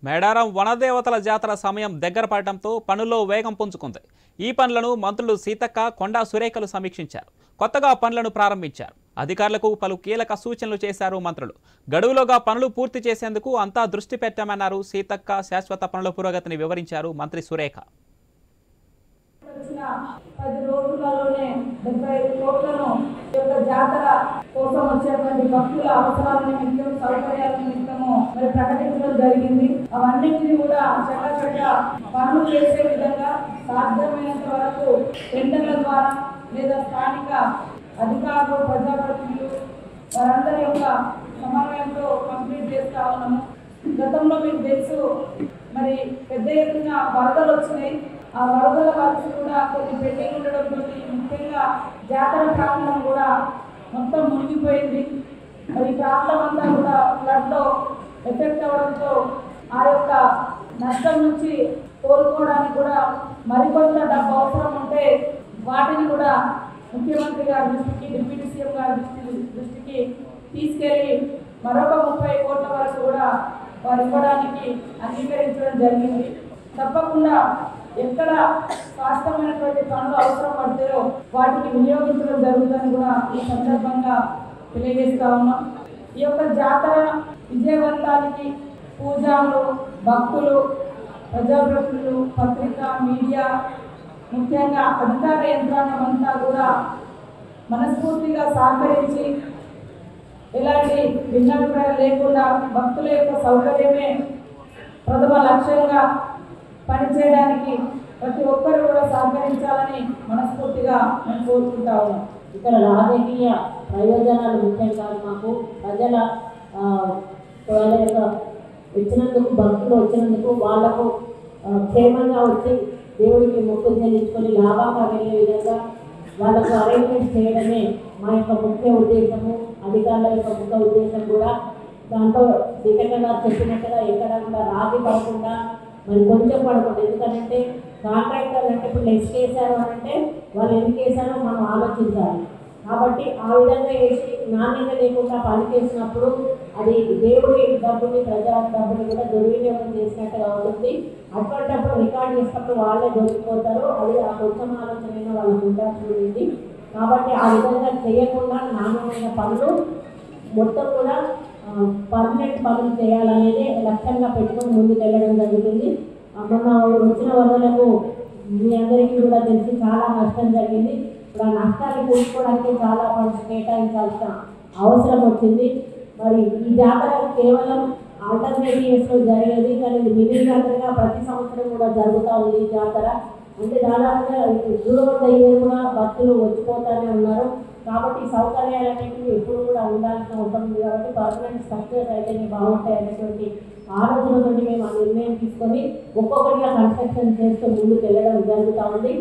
మేడారం వనదేవతల జాతర సమయం దగ్గర పడటంతో పనుల్లో వేగం పుంజుకుంది. ఈ పనులను మంత్రులు సీతక్క, కొండా సురేఖలు సమీక్షించారు. కొత్తగా పనులను ప్రారంభించారు. అధికారులకు పలు కీలక సూచనలు చేశారు మంత్రులు. గడువులోగా పనులు పూర్తి చేసేందుకు అంతా దృష్టి పెట్టామన్నారు సీతక్క. శాశ్వత పనుల పురోగతిని వివరించారు మంత్రి సురేఖ. 10 రోజుల్లోనే 75 కోట్లను జాతర కోసం వచ్చేటువంటి భక్తుల అవసరాల నిమిత్తం, సౌకర్యాల నిమిత్తము మరి ప్రకటించడం జరిగింది. అవన్నిటిని కూడా చక్కచక్క పనులు చేసే విధంగా సాధ్యమైనంత వరకు టెండర్ల ద్వారా లేదా స్థానిక అధికారులు, ప్రజాప్రతినిధులు వారందరి యొక్క సమన్వయంతో కంప్లీట్ చేస్తా ఉన్నాము. గతంలో మీకు తెలుసు, మరి పెద్ద ఎత్తున వరదలు వచ్చినాయి. ఆ వరదల వరకు కూడా కొన్ని పెండింగ్ ఉండడంతో ముఖ్యంగా జాతర ప్రాంతం కూడా మొత్తం మునిగిపోయింది. మరి ప్రాంతం అంతా కూడా ఫ్లడ్లో ఎఫెక్ట్ అవ్వడంతో ఆ యొక్క నష్టం నుంచి కోలుకోవడానికి కూడా మరికొంత డబ్బు అవసరం ఉంటే వాటిని కూడా ముఖ్యమంత్రి గారి దృష్టికి, డిప్యూటీ సీఎం గారి దృష్టికి తీసుకెళ్ళి మరొక 30 కోట్ల వరకు కూడా వారు ఇవ్వడానికి అంగీకరించడం జరిగింది. తప్పకుండా ఎక్కడ స్పష్టమైనటువంటి పనులు అవసరం పడతాయో వాటిని వినియోగించడం జరుగుతుందని కూడా ఈ సందర్భంగా తెలియజేస్తా ఉన్నాం. ఈ యొక్క జాతర విజయవంతానికి పూజారులు, భక్తులు, ప్రజాప్రతినిధులు, పత్రిక, మీడియా, ముఖ్యంగా అధికార యంత్రాంగం అంతా కూడా మనస్ఫూర్తిగా సహకరించి ఎలాంటి భిన్నాభిప్రాయాలు లేకుండా భక్తుల యొక్క సౌకర్యమే ప్రథమ లక్ష్యంగా పనిచేయడానికి ప్రతి ఒక్కరు కూడా సహకరించాలని మనస్ఫూర్తిగా మేము కోరుకుంటా ఉన్నాం. ఇక్కడ రాజకీయ ప్రయోజనాలు ముఖ్యం కాదు. మాకు ప్రజల వాళ్ళ యొక్క వచ్చినందుకు, భక్తులు వచ్చినందుకు వాళ్లకు క్షేమంగా వచ్చి దేవుడికి మొక్కులు చెల్లించుకొని లాభంగా వెళ్ళే విధంగా వాళ్ళకు అరేంజ్మెంట్ చేయడమే మా యొక్క ముఖ్య ఉద్దేశము, అధికారుల యొక్క ముఖ్య ఉద్దేశం కూడా. దాంట్లో సీతక్క చెప్పినట్టుగా ఎక్కడ కూడా రాజీ పడకుండా, మరి కొంచెం పడకూడదు. ఎందుకంటే కాంట్రాక్టర్ అంటే ఇప్పుడు నెక్స్ట్ వేసారు అని అంటే వాళ్ళు ఎందుకు వేసారో మనం ఆలోచించాలి. కాబట్టి ఆ విధంగా వేసి నాణ్యత లేకుండా పని చేసినప్పుడు అది దేవుడి డబ్బుని, ప్రజా డబ్బుని కూడా దుర్వినియోగం చేసినట్టుగా ఉంటుంది. అటువంటిప్పుడు రికార్డ్ చేసినప్పుడు వాళ్ళే దొరికిపోతారు. అది ఆ కొంచెం ఆలోచన వాళ్ళకు ఉండాల్సి. కాబట్టి ఆ విధంగా చేయకుండా నాణ్యమైన పనులు మొత్తం కూడా పర్మనెంట్ పనులు చేయాలనేది లక్ష్యంగా పెట్టుకొని ముందుకు వెళ్ళడం జరుగుతుంది. మొన్న వచ్చిన వరదలకు మీ అందరికీ కూడా తెలిసి చాలా నష్టం జరిగింది. ఇప్పుడు ఆ నష్టాన్ని కూర్చుకోవడానికి చాలా ఫండ్స్ కేటాయించాల్సిన అవసరం వచ్చింది. మరి ఈ జాతర కేవలం ఆల్టర్నేటివ్స్లో జరిగేది, కానీ ఇది మినీ జాతరగా ప్రతి సంవత్సరం కూడా జరుగుతూ ఉంది. ఈ జాతర అంటే దాదాపుగా దూరం అయ్యే కూడా భక్తులు వచ్చిపోతూనే ఉన్నారు. కాబట్టి సౌకర్యాలన్నింటినీ ఎప్పుడు కూడా ఉండాల్సిన అవసరం ఉంది. కాబట్టి పర్మనెంట్ స్ట్రక్చర్స్ అయితేనే బాగుంటాయి అనేటువంటి ఆలోచనతో మేము ఆ నిర్ణయం తీసుకొని ఒక్కొక్కటిగా కన్స్ట్రక్షన్ చేస్తూ ముందుకు వెళ్ళడం జరుగుతూ ఉంది.